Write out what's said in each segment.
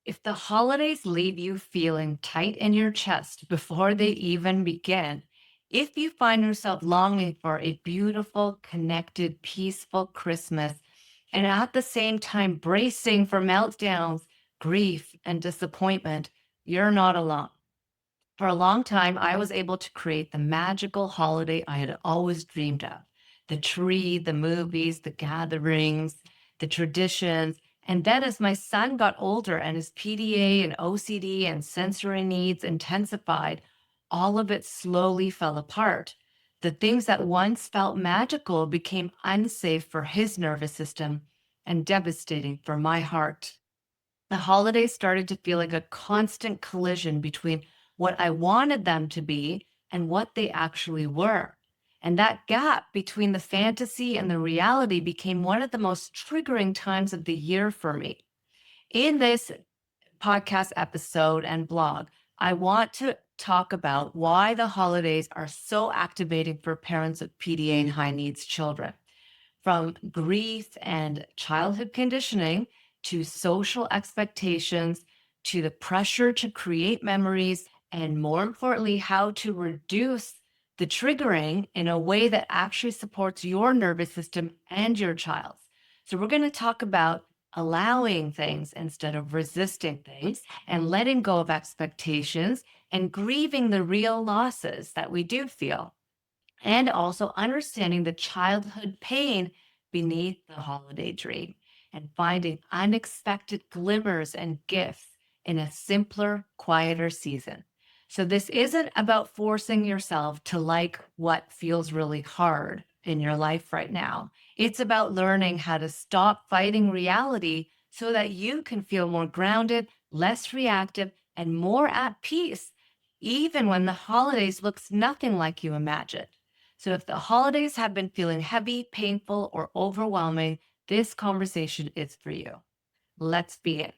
If the holidays leave you feeling tight in your chest before they even begin, if you find yourself longing for a beautiful, connected, peaceful Christmas, and at the same time bracing for meltdowns, grief, and disappointment, you're not alone. For a long time, I was able to create the magical holiday I had always dreamed of: the tree, the movies, the gatherings, the traditions. And then, as my son got older and his PDA and OCD and sensory needs intensified, all of it slowly fell apart. The things that once felt magical became unsafe for his nervous system and devastating for my heart. The holidays started to feel like a constant collision between what I wanted them to be and what they actually were. And that gap between the fantasy and the reality became one of the most triggering times of the year for me. In this podcast episode and blog, I want to talk about why the holidays are so activating for parents of PDA and high needs children, from grief and childhood conditioning to social expectations to the pressure to create memories, and more importantly, how to reduce the triggering in a way that actually supports your nervous system and your child's. So, we're going to talk about allowing things instead of resisting things, and letting go of expectations and grieving the real losses that we do feel, and also understanding the childhood pain beneath the holiday dream and finding unexpected glimmers and gifts in a simpler, quieter season. So, this isn't about forcing yourself to like what feels really hard in your life right now. It's about learning how to stop fighting reality so that you can feel more grounded, less reactive, and more at peace, even when the holidays looks nothing like you imagined. So if the holidays have been feeling heavy, painful, or overwhelming, this conversation is for you. Let's begin.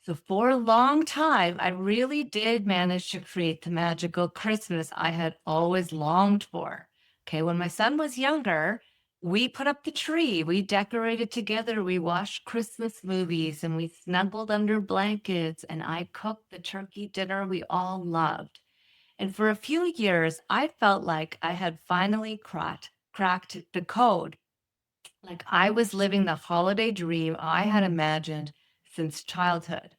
So for a long time, I really did manage to create the magical Christmas I had always longed for. Okay, when my son was younger, we put up the tree, we decorated together, we watched Christmas movies, and we snuggled under blankets, and I cooked the turkey dinner we all loved. And for a few years, I felt like I had finally cracked the code. Like I was living the holiday dream I had imagined since childhood.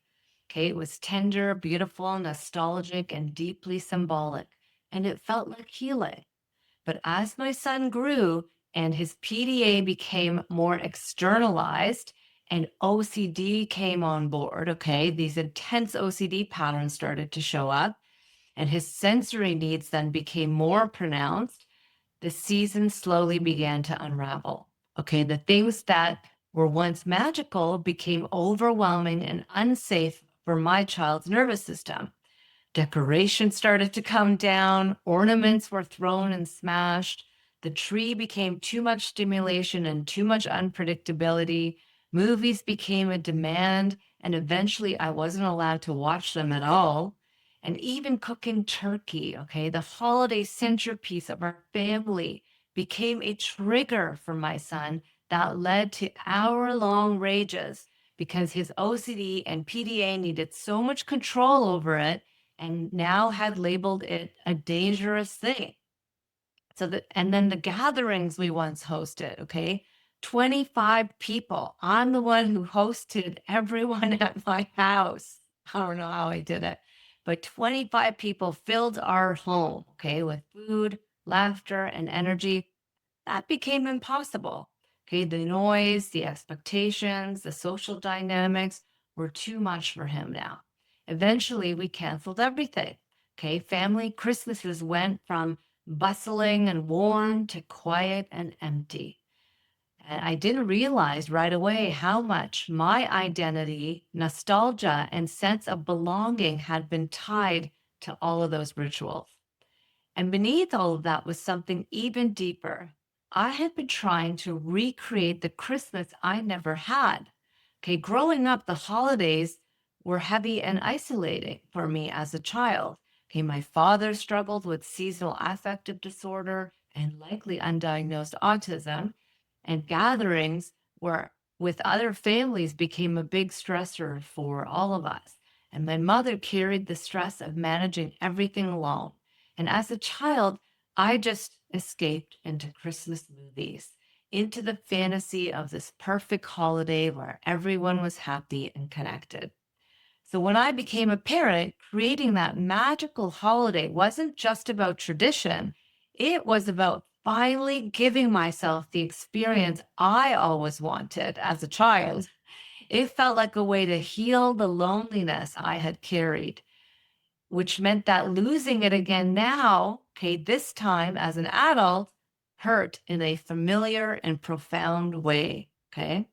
Okay, it was tender, beautiful, nostalgic, and deeply symbolic. And it felt like healing. But as my son grew and his PDA became more externalized and OCD came on board, okay, these intense OCD patterns started to show up and his sensory needs then became more pronounced, the season slowly began to unravel. Okay, the things that were once magical became overwhelming and unsafe for my child's nervous system. Decorations started to come down, ornaments were thrown and smashed. The tree became too much stimulation and too much unpredictability. Movies became a demand, and eventually I wasn't allowed to watch them at all. And even cooking turkey, okay, the holiday centerpiece of our family, became a trigger for my son that led to hour-long rages because his OCD and PDA needed so much control over it and now had labeled it a dangerous thing. So that, and then the gatherings we once hosted, okay, 25 people. I'm the one who hosted everyone at my house. I don't know how I did it, but 25 people filled our home, okay, with food, laughter, and energy. That became impossible. Okay, the noise, the expectations, the social dynamics were too much for him now. Eventually, we canceled everything. Okay, family Christmases went from bustling and warm to quiet and empty. And I didn't realize right away how much my identity, nostalgia, and sense of belonging had been tied to all of those rituals. And beneath all of that was something even deeper. I had been trying to recreate the Christmas I never had. Okay, growing up, the holidays were heavy and isolating for me as a child. Okay, my father struggled with seasonal affective disorder and likely undiagnosed autism, and gatherings were with other families became a big stressor for all of us. And my mother carried the stress of managing everything alone. And as a child, I just escaped into Christmas movies, into the fantasy of this perfect holiday where everyone was happy and connected. So when I became a parent, creating that magical holiday wasn't just about tradition. It was about finally giving myself the experience I always wanted as a child. It felt like a way to heal the loneliness I had carried, which meant that losing it again now, okay, this time as an adult, hurt in a familiar and profound way. Okay.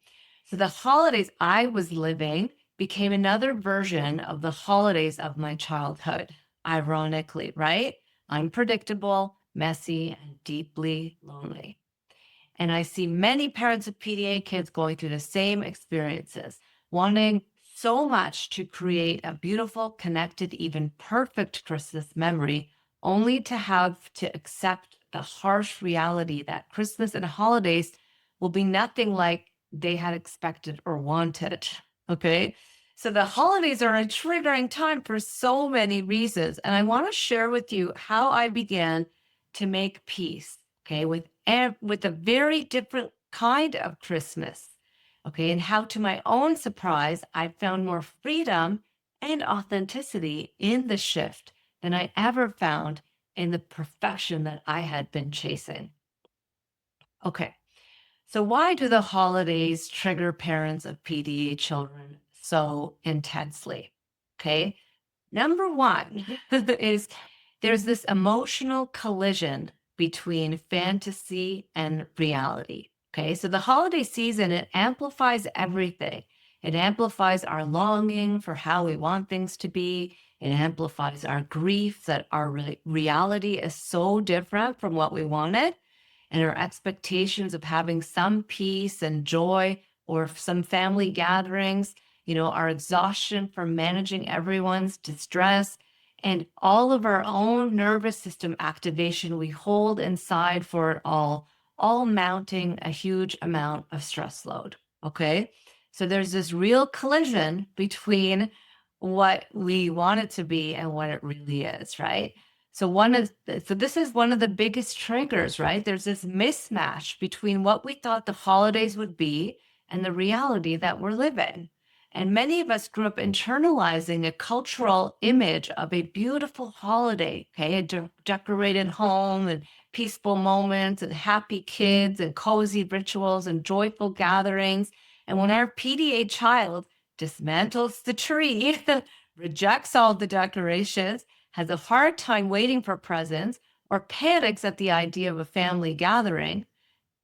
So the holidays I was living became another version of the holidays of my childhood, ironically, right? Unpredictable, messy, and deeply lonely. And I see many parents of PDA kids going through the same experiences, wanting so much to create a beautiful, connected, even perfect Christmas memory, only to have to accept the harsh reality that Christmas and holidays will be nothing like they had expected or wanted. Okay. So the holidays are a triggering time for so many reasons. And I want to share with you how I began to make peace, okay, with a very different kind of Christmas, okay, and how to my own surprise, I found more freedom and authenticity in the shift than I ever found in the perfection that I had been chasing. Okay, so why do the holidays trigger parents of PDA children so intensely? Okay, number one is there's this emotional collision between fantasy and reality. Okay. So the holiday season, it amplifies everything. It amplifies our longing for how we want things to be. It amplifies our grief that our reality is so different from what we wanted, and our expectations of having some peace and joy or some family gatherings, our exhaustion from managing everyone's distress and all of our own nervous system activation we hold inside for it all mounting a huge amount of stress load. Okay. So there's this real collision between what we want it to be and what it really is, right? So this is one of the biggest triggers, right? There's this mismatch between what we thought the holidays would be and the reality that we're living. And many of us grew up internalizing a cultural image of a beautiful holiday, okay? A decorated home and peaceful moments and happy kids and cozy rituals and joyful gatherings. And when our PDA child dismantles the tree, rejects all the decorations, has a hard time waiting for presents, or panics at the idea of a family gathering,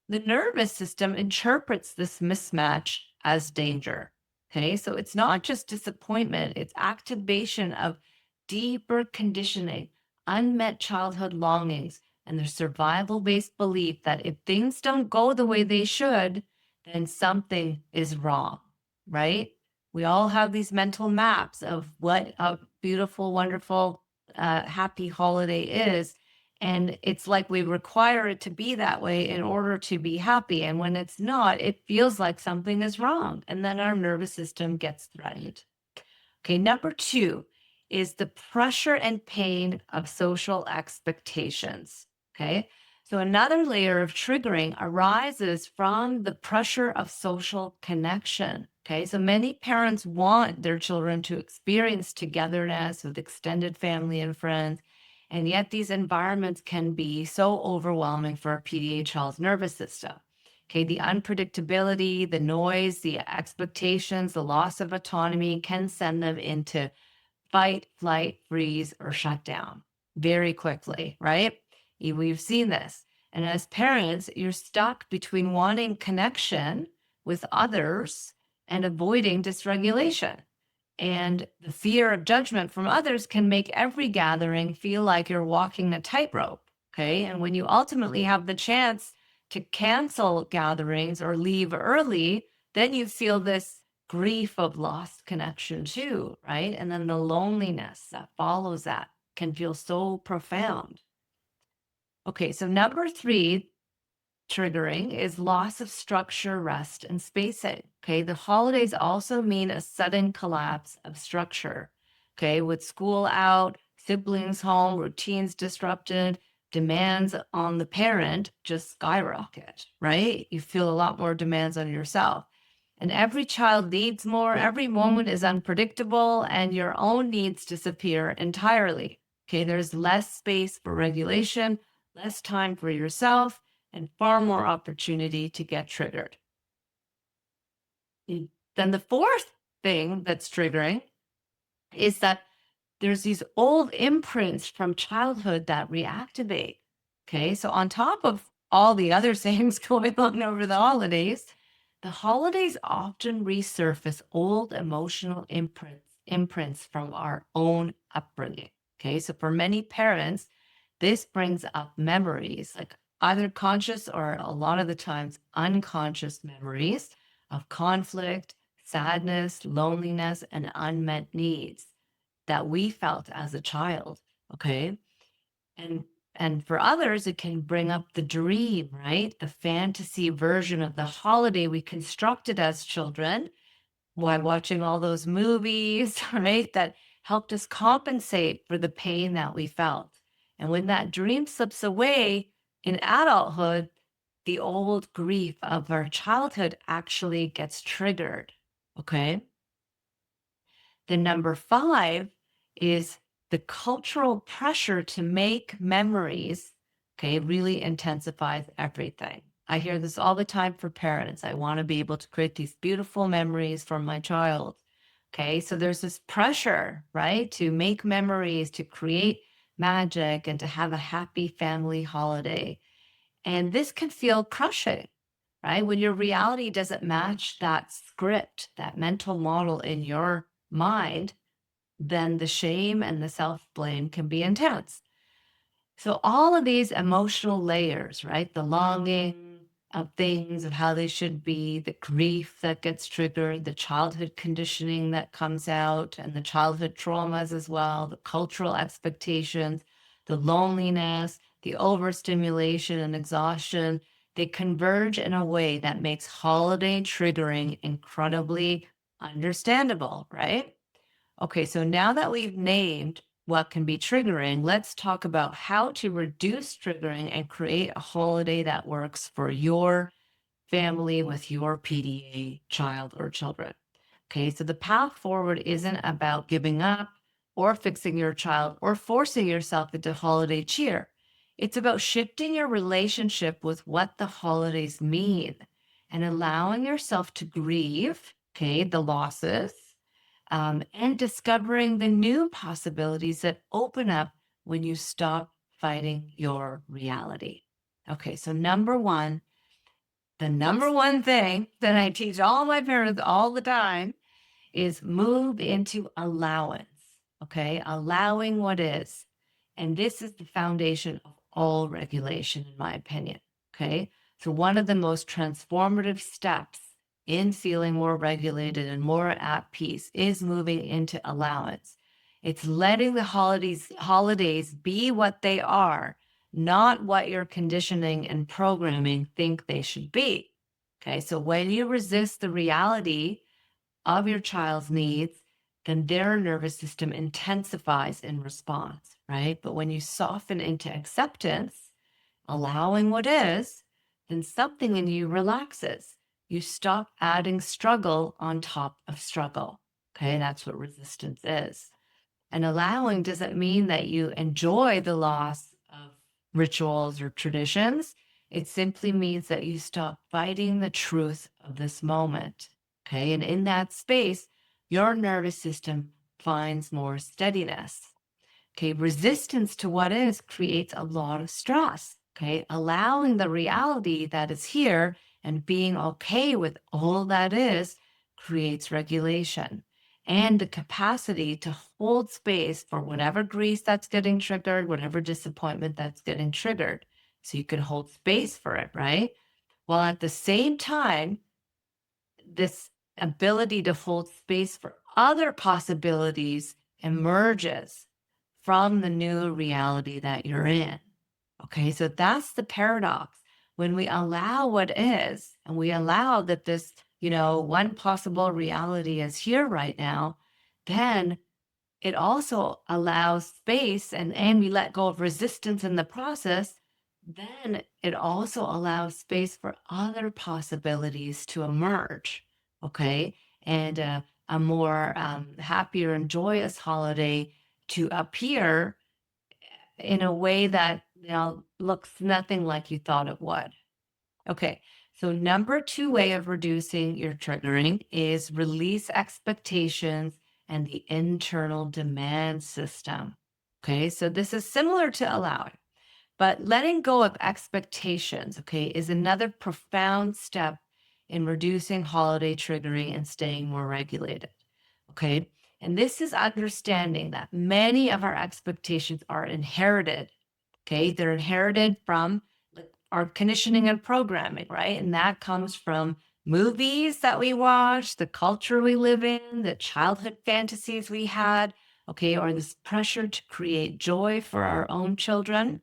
the nervous system interprets this mismatch as danger. Okay, so it's not just disappointment, it's activation of deeper conditioning, unmet childhood longings, and the survival based belief that if things don't go the way they should, then something is wrong, right? We all have these mental maps of what a beautiful, wonderful, happy holiday is, and it's like we require it to be that way in order to be happy. And when it's not, it feels like something is wrong. And then our nervous system gets threatened. Okay, number two is the pressure and pain of social expectations. Okay, so another layer of triggering arises from the pressure of social connection. Okay, so many parents want their children to experience togetherness with extended family and friends. And yet, these environments can be so overwhelming for a PDA child's nervous system. Okay, the unpredictability, the noise, the expectations, the loss of autonomy can send them into fight, flight, freeze, or shut down very quickly, right? We've seen this. And as parents, you're stuck between wanting connection with others and avoiding dysregulation. And the fear of judgment from others can make every gathering feel like you're walking a tightrope. Okay. And when you ultimately have the chance to cancel gatherings or leave early, then you feel this grief of lost connection too, right? And then the loneliness that follows that can feel so profound. Okay. So, number three, triggering is loss of structure, rest, and spacing. Okay. The holidays also mean a sudden collapse of structure. Okay. With school out, siblings home, routines disrupted, demands on the parent just skyrocket, right? You feel a lot more demands on yourself. And every child needs more, every moment is unpredictable, and your own needs disappear entirely. Okay, there's less space for regulation, less time for yourself, and far more opportunity to get triggered. Then the fourth thing that's triggering is that there's these old imprints from childhood that reactivate. Okay. So, on top of all the other things going on over the holidays often resurface old emotional imprints from our own upbringing. Okay. So, for many parents, this brings up memories, like either conscious or a lot of the times unconscious memories of conflict, sadness, loneliness, and unmet needs that we felt as a child. Okay. And and for others, it can bring up the dream, right? The fantasy version of the holiday we constructed as children while watching all those movies, right? That helped us compensate for the pain that we felt. And when that dream slips away in adulthood, the old grief of our childhood actually gets triggered. Okay. The number five is the cultural pressure to make memories, okay, really intensifies everything. I hear this all the time for parents. I want to be able to create these beautiful memories for my child. Okay, so there's this pressure, right, to make memories, to create magic, and to have a happy family holiday. And this can feel crushing, right? When your reality doesn't match that script, that mental model in your mind, then the shame and the self blame can be intense. So, all of these emotional layers, right? The longing of things, of how they should be, the grief that gets triggered, the childhood conditioning that comes out, and the childhood traumas as well, the cultural expectations, the loneliness, the overstimulation and exhaustion, they converge in a way that makes holiday triggering incredibly understandable, right? Okay, so now that we've named what can be triggering, let's talk about how to reduce triggering and create a holiday that works for your family with your PDA child or children. Okay, so the path forward isn't about giving up or fixing your child or forcing yourself into holiday cheer. It's about shifting your relationship with what the holidays mean and allowing yourself to grieve, okay, the losses, and discovering the new possibilities that open up when you stop fighting your reality. Okay, so number one, the number one thing that I teach all my parents all the time is move into allowance. Okay, allowing what is. And this is the foundation of all regulation, in my opinion. Okay, so one of the most transformative steps in feeling more regulated and more at peace is moving into allowance. It's letting the holidays be what they are, not what your conditioning and programming think they should be. Okay, so when you resist the reality of your child's needs, then their nervous system intensifies in response, right? But when you soften into acceptance, allowing what is, then something in you relaxes. You stop adding struggle on top of struggle. Okay, that's what resistance is. And allowing doesn't mean that you enjoy the loss of rituals or traditions. It simply means that you stop fighting the truth of this moment. Okay. And in that space, your nervous system finds more steadiness. Okay. Resistance to what is creates a lot of stress. Okay. Allowing the reality that is here and being okay with all that is creates regulation and the capacity to hold space for whatever grief that's getting triggered, whatever disappointment that's getting triggered. So you can hold space for it, right? While at the same time, this ability to hold space for other possibilities emerges from the new reality that you're in. Okay, so that's the paradox. when we allow what is, and we allow that this, one possible reality is here right now, then it also allows space, and we let go of resistance in the process, then it also allows space for other possibilities to emerge. Okay. And a more happier and joyous holiday to appear in a way that looks nothing like you thought it would. Okay. So number two way of reducing your triggering is release expectations and the internal demand system. Okay. So this is similar to allowing, but letting go of expectations, okay, is another profound step in reducing holiday triggering and staying more regulated. Okay. And this is understanding that many of our expectations are inherited. Okay. They're inherited from like our conditioning and programming, right? And that comes from movies that we watch, the culture we live in, the childhood fantasies we had, okay, or this pressure to create joy for our own children.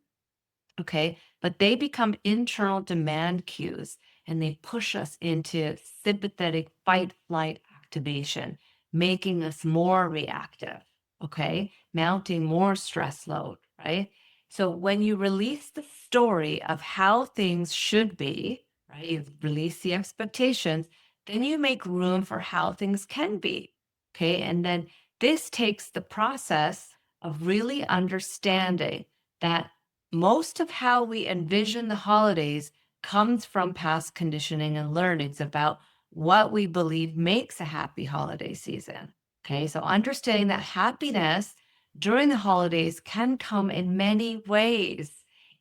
Okay. But they become internal demand cues and they push us into sympathetic fight flight activation, making us more reactive. Okay. Mounting more stress load. Right. So when you release the story of how things should be, right, you release the expectations, then you make room for how things can be. Okay. And then this takes the process of really understanding that most of how we envision the holidays comes from past conditioning and learnings about what we believe makes a happy holiday season. Okay, so understanding that happiness during the holidays can come in many ways,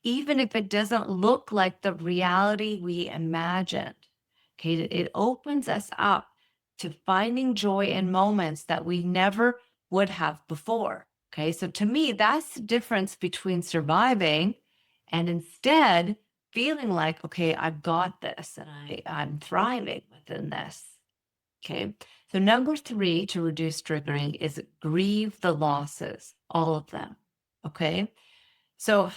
even if it doesn't look like the reality we imagined. Okay, it opens us up to finding joy in moments that we never would have before. Okay, so to me, that's the difference between surviving and instead feeling like, okay, I've got this and I'm thriving within this. Okay, so number three to reduce triggering is grieve the losses, all of them. Okay, so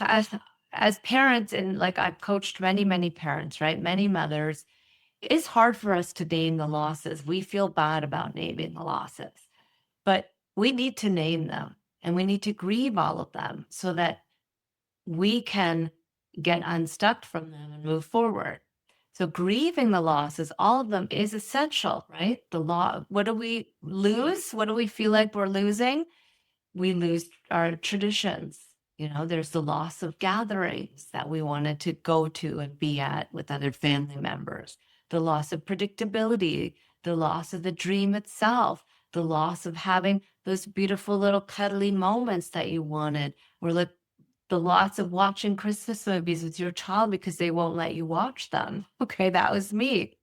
as parents, and like I've coached many, many parents, right? Many mothers, it's hard for us to name the losses. We feel bad about naming the losses, but we need to name them and we need to grieve all of them so that we can get unstuck from them and move forward. So grieving the losses, all of them is essential, right? The law, what do we lose? What do we feel like we're losing? We lose our traditions. There's the loss of gatherings that we wanted to go to and be at with other family members, the loss of predictability, the loss of the dream itself, the loss of having those beautiful little cuddly moments that you wanted, or the loss of watching Christmas movies with your child because they won't let you watch them. Okay, that was me.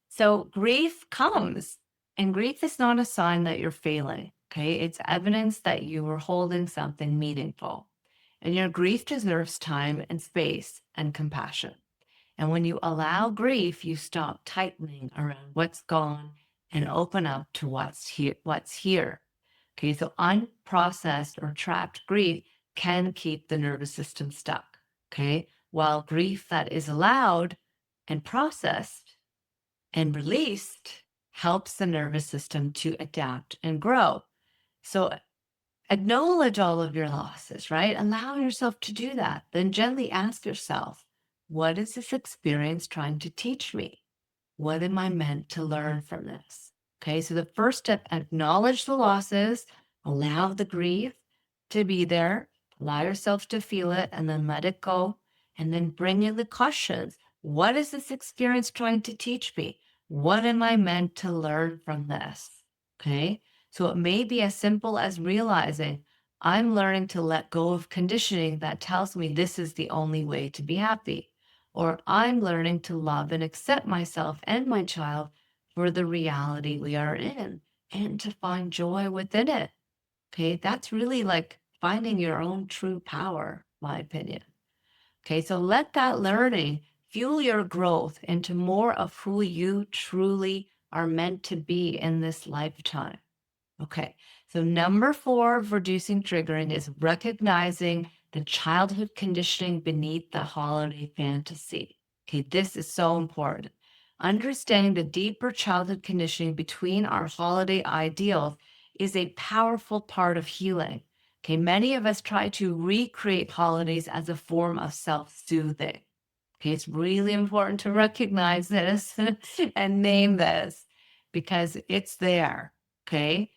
So grief comes, and grief is not a sign that you're failing. Okay. It's evidence that you were holding something meaningful. And your grief deserves time and space and compassion. And when you allow grief, you stop tightening around what's gone and open up to what's here. Okay. So unprocessed or trapped grief can keep the nervous system stuck. Okay. While grief that is allowed and processed and released helps the nervous system to adapt and grow. So acknowledge all of your losses, right? Allow yourself to do that. Then gently ask yourself, what is this experience trying to teach me? What am I meant to learn from this? Okay, so the first step, acknowledge the losses, allow the grief to be there, allow yourself to feel it, and then let it go. And then bring in the questions. What is this experience trying to teach me? What am I meant to learn from this? Okay, so it may be as simple as realizing I'm learning to let go of conditioning that tells me this is the only way to be happy, or I'm learning to love and accept myself and my child for the reality we are in and to find joy within it. Okay, that's really like finding your own true power, my opinion. Okay, so let that learning fuel your growth into more of who you truly are meant to be in this lifetime. Okay, so number four of reducing triggering is recognizing the childhood conditioning beneath the holiday fantasy. Okay, this is so important. Understanding the deeper childhood conditioning between our holiday ideals is a powerful part of healing. Okay, many of us try to recreate holidays as a form of self soothing. Okay, it's really important to recognize this and name this because it's there. Okay,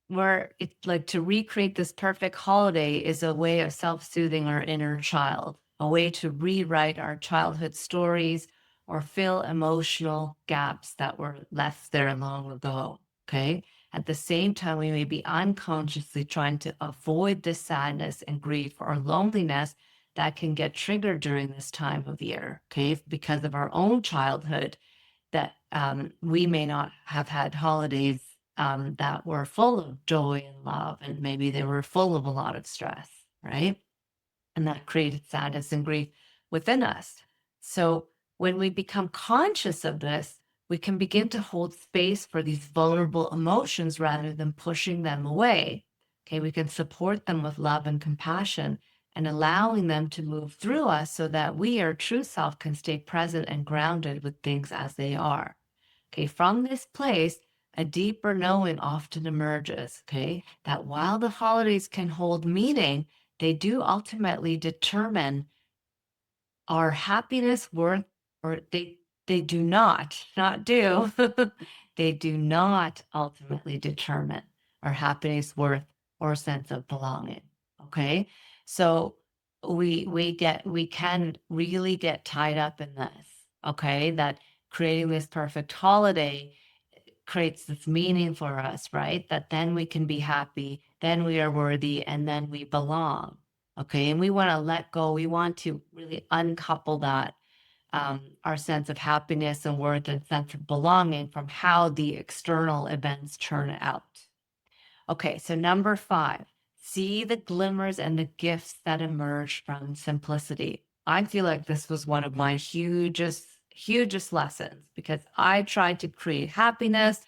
where it's like to recreate this perfect holiday is a way of self-soothing our inner child, a way to rewrite our childhood stories or fill emotional gaps that were left there long ago. Okay. At the same time, we may be unconsciously trying to avoid the sadness and grief or loneliness that can get triggered during this time of year. Okay. Because of our own childhood that we may not have had holidays that were full of joy and love, and maybe they were full of a lot of stress, right? And that created sadness and grief within us. So when we become conscious of this, we can begin to hold space for these vulnerable emotions rather than pushing them away. Okay, we can support them with love and compassion and allowing them to move through us so that we, our true self, can stay present and grounded with things as they are. Okay, from this place, a deeper knowing often emerges. Okay, that while the holidays can hold meaning, they do ultimately determine our happiness, worth, or they do not do, they do not ultimately determine our happiness, worth, or sense of belonging. Okay. So we can really get tied up in this. Okay. That creating this perfect holiday creates this meaning for us, right? That then we can be happy, then we are worthy, and then we belong. Okay. And we want to let go. We want to really uncouple that, our sense of happiness and worth and sense of belonging from how the external events turn out. Okay. So, number five, see the glimmers and the gifts that emerge from simplicity. I feel like this was one of my hugest lessons because I tried to create happiness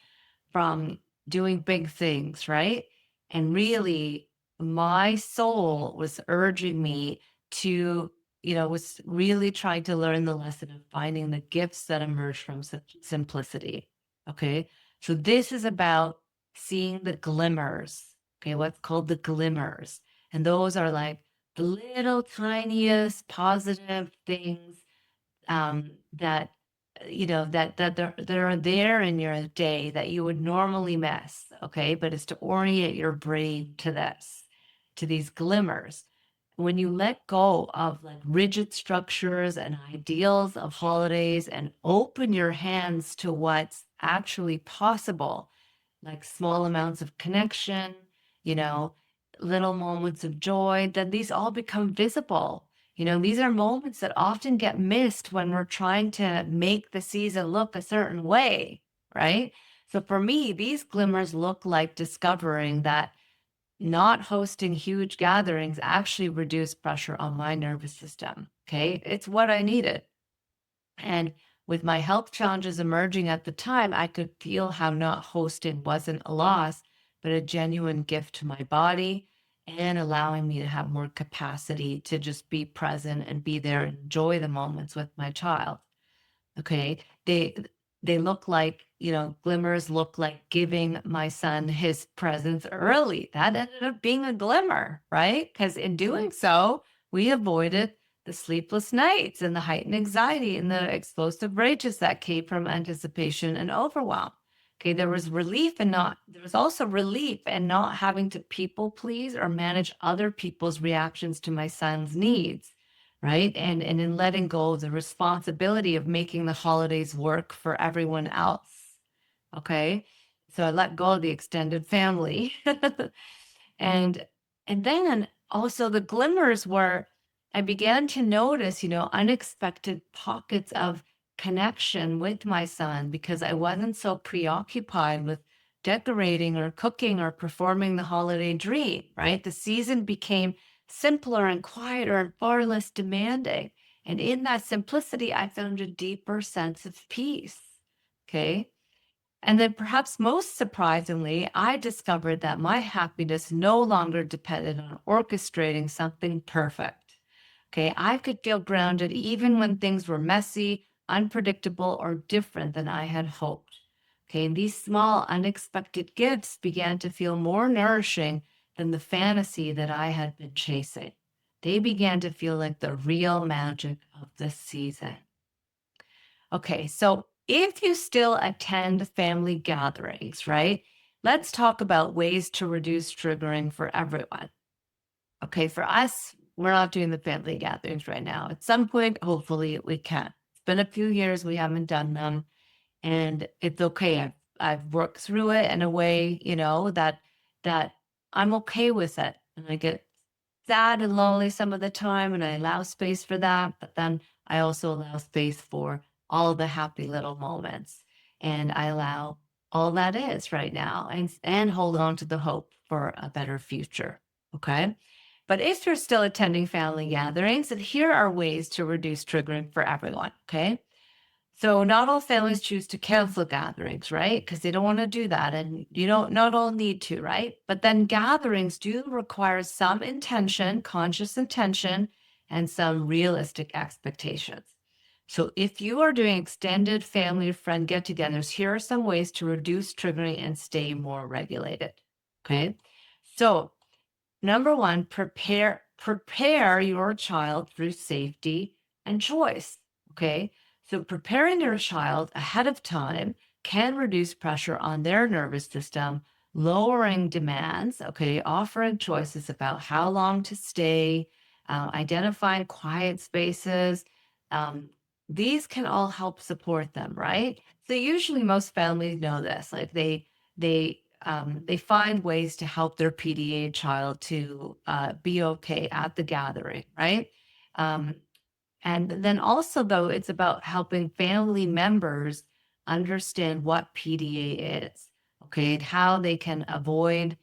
from doing big things, right? And really, my soul was urging me to, was really trying to learn the lesson of finding the gifts that emerge from simplicity. Okay. So this is about seeing the glimmers. Okay. What's called the glimmers. And those are like the little tiniest positive things that they're there in your day that you would normally miss. Okay, but it's to orient your brain to this, to these glimmers. When you let go of like rigid structures and ideals of holidays and open your hands to what's actually possible, like small amounts of connection, you know, little moments of joy, then these all become visible. These are moments that often get missed when we're trying to make the season look a certain way, right? So for me, these glimmers look like discovering that not hosting huge gatherings actually reduced pressure on my nervous system. Okay. It's what I needed. And with my health challenges emerging at the time, I could feel how not hosting wasn't a loss, but a genuine gift to my body and allowing me to have more capacity to just be present and be there and enjoy the moments with my child. Okay. They look like, glimmers look like giving my son his presents early. That ended up being a glimmer, right? Because in doing so, we avoided the sleepless nights and the heightened anxiety and the explosive rages that came from anticipation and overwhelm. Okay, there was also relief in not having to people please or manage other people's reactions to my son's needs, right? And in letting go of the responsibility of making the holidays work for everyone else. Okay. So I let go of the extended family. and and then also the glimmers were I began to notice, unexpected pockets of connection with my son because I wasn't so preoccupied with decorating or cooking or performing the holiday dream, right? The season became simpler and quieter and far less demanding. And in that simplicity, I found a deeper sense of peace. Okay. And then, perhaps most surprisingly, I discovered that my happiness no longer depended on orchestrating something perfect. Okay, I could feel grounded even when things were messy, unpredictable, or different than I had hoped. Okay, and these small, unexpected gifts began to feel more nourishing than the fantasy that I had been chasing. They began to feel like the real magic of this season. Okay, so if you still attend family gatherings, right? Let's talk about ways to reduce triggering for everyone. Okay, for us, we're not doing the family gatherings right now. At some point, hopefully, we can. It's been a few years we haven't done them, and it's okay. I've worked through it in a way, that I'm okay with it, and I get sad and lonely some of the time, and I allow space for that. But then I also allow space for all the happy little moments, and I allow all that is right now, and hold on to the hope for a better future. Okay. But if you're still attending family gatherings, then here are ways to reduce triggering for everyone. Okay. So not all families choose to cancel gatherings, right? Because they don't want to do that. And you don't not all need to, right? But then gatherings do require some intention, conscious intention, and some realistic expectations. So if you are doing extended family or friend get-togethers, here are some ways to reduce triggering and stay more regulated. Okay. So number one, prepare your child through safety and choice. Okay. So preparing your child ahead of time can reduce pressure on their nervous system, lowering demands, okay, offering choices about how long to stay, identifying quiet spaces. Um, these can all help support them, right? So usually most families know this, like they find ways to help their PDA child to be okay at the gathering, right? Um, and then also, though, it's about helping family members understand what PDA is, okay, and how they can avoid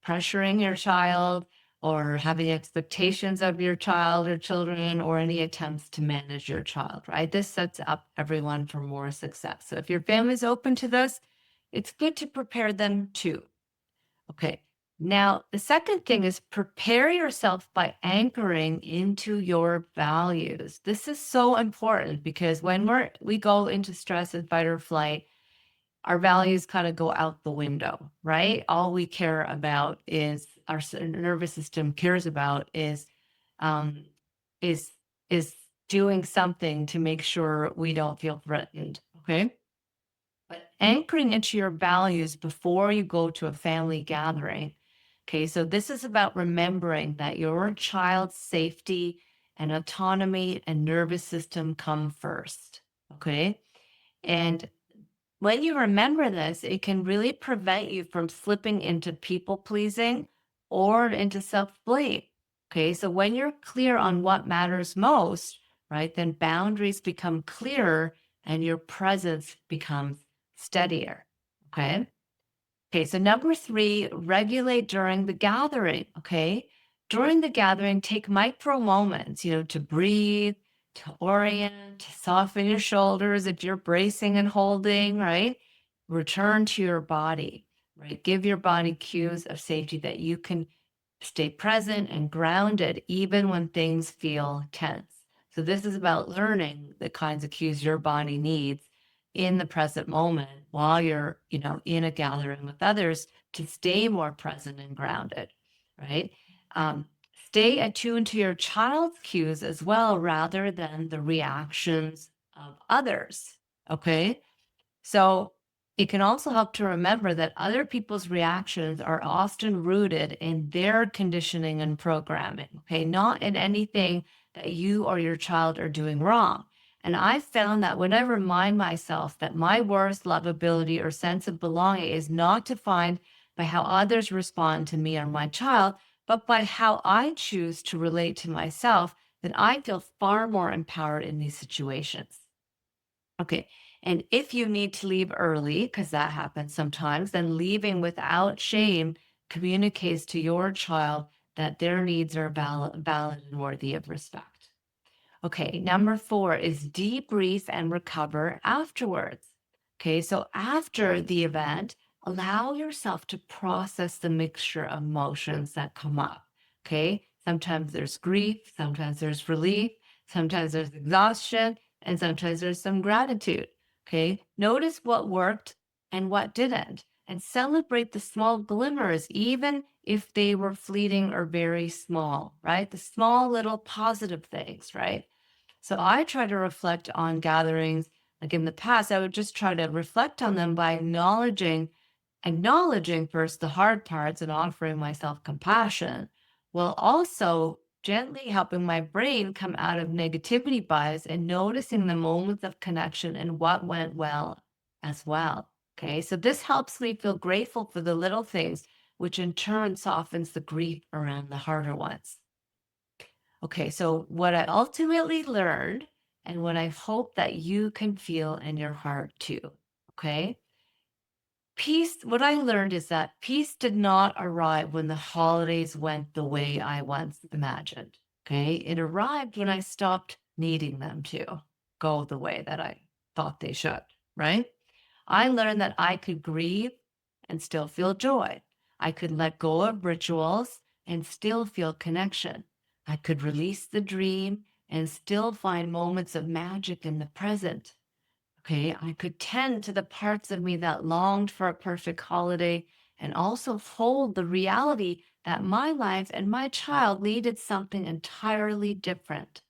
pressuring your child or having expectations of your child or children or any attempts to manage your child, right? This sets up everyone for more success. So if your family's open to this, it's good to prepare them too. Okay. Now, the second thing is prepare yourself by anchoring into your values. This is so important because when we go into stress and fight or flight, our values kind of go out the window, right? All we care about is nervous system cares about um is is doing something to make sure we don't feel threatened. Okay. But anchoring into your values before you go to a family gathering. Okay, so this is about remembering that your child's safety and autonomy and nervous system come first. Okay. And when you remember this, it can really prevent you from slipping into people pleasing or into self blame. Okay. So when you're clear on what matters most, right, then boundaries become clearer and your presence becomes steadier. Okay. Okay, so number three, regulate during the gathering. Okay. During the gathering, take micro moments, to breathe, to orient, to soften your shoulders if you're bracing and holding, right? Return to your body, right? Give your body cues of safety that you can stay present and grounded even when things feel tense. So, this is about learning the kinds of cues your body needs in the present moment while you're, in a gathering with others to stay more present and grounded, right? Um, Stay attuned to your child's cues as well, rather than the reactions of others. Okay. So it can also help to remember that other people's reactions are often rooted in their conditioning and programming, okay, not in anything that you or your child are doing wrong. And I found that when I remind myself that my worth, lovability, or sense of belonging is not defined by how others respond to me or my child, but by how I choose to relate to myself, then I feel far more empowered in these situations. Okay. And if you need to leave early, because that happens sometimes, then leaving without shame communicates to your child that their needs are valid and worthy of respect. Okay. Number four is debrief and recover afterwards. Okay, so after the event, allow yourself to process the mixture of emotions that come up. Okay, sometimes there's grief, sometimes there's relief, sometimes there's exhaustion, and sometimes there's some gratitude. Okay, notice what worked and what didn't, and celebrate the small glimmers, even if they were fleeting or very small, right? The small little positive things, right? So I try to reflect on gatherings like in the past, I would just try to reflect on them by acknowledging first the hard parts and offering myself compassion, while also gently helping my brain come out of negativity bias and noticing the moments of connection and what went well as well. Okay, so this helps me feel grateful for the little things, which in turn softens the grief around the harder ones. Okay, so what I ultimately learned and what I hope that you can feel in your heart too. Okay. Peace, what I learned is that peace did not arrive when the holidays went the way I once imagined. Okay. It arrived when I stopped needing them to go the way that I thought they should. Right. I learned that I could grieve and still feel joy. I could let go of rituals and still feel connection. I could release the dream and still find moments of magic in the present. Okay, I could tend to the parts of me that longed for a perfect holiday and also hold the reality that my life and my child needed something entirely different.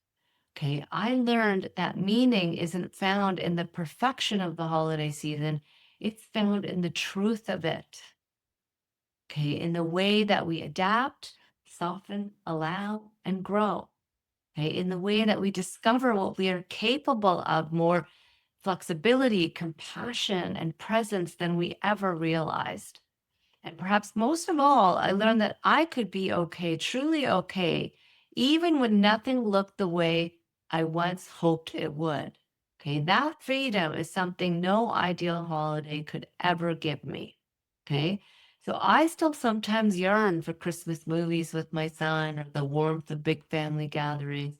Okay, I learned that meaning isn't found in the perfection of the holiday season, it's found in the truth of it. Okay, in the way that we adapt, soften, allow, and grow. Okay, in the way that we discover what we are capable of, more flexibility, compassion, and presence than we ever realized. And perhaps most of all, I learned that I could be okay, truly okay, even when nothing looked the way I once hoped it would. Okay, that freedom is something no ideal holiday could ever give me. Okay, so I still sometimes yearn for Christmas movies with my son or the warmth of big family gatherings.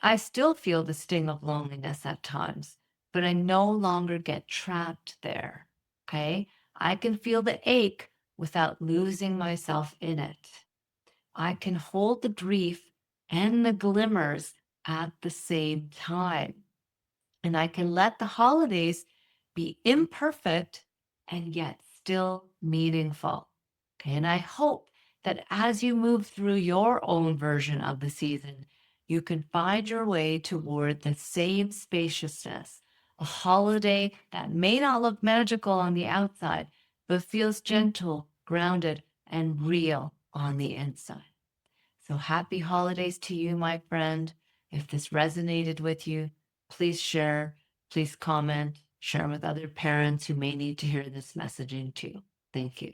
I still feel the sting of loneliness at times, but I no longer get trapped there. Okay. I can feel the ache without losing myself in it. I can hold the grief and the glimmers at the same time. And I can let the holidays be imperfect and yet still meaningful. Okay. And I hope that as you move through your own version of the season, you can find your way toward the same spaciousness, a holiday that may not look magical on the outside, but feels gentle, grounded, and real on the inside. So happy holidays to you, my friend. If this resonated with you, please share, please comment, share with other parents who may need to hear this messaging too. Thank you.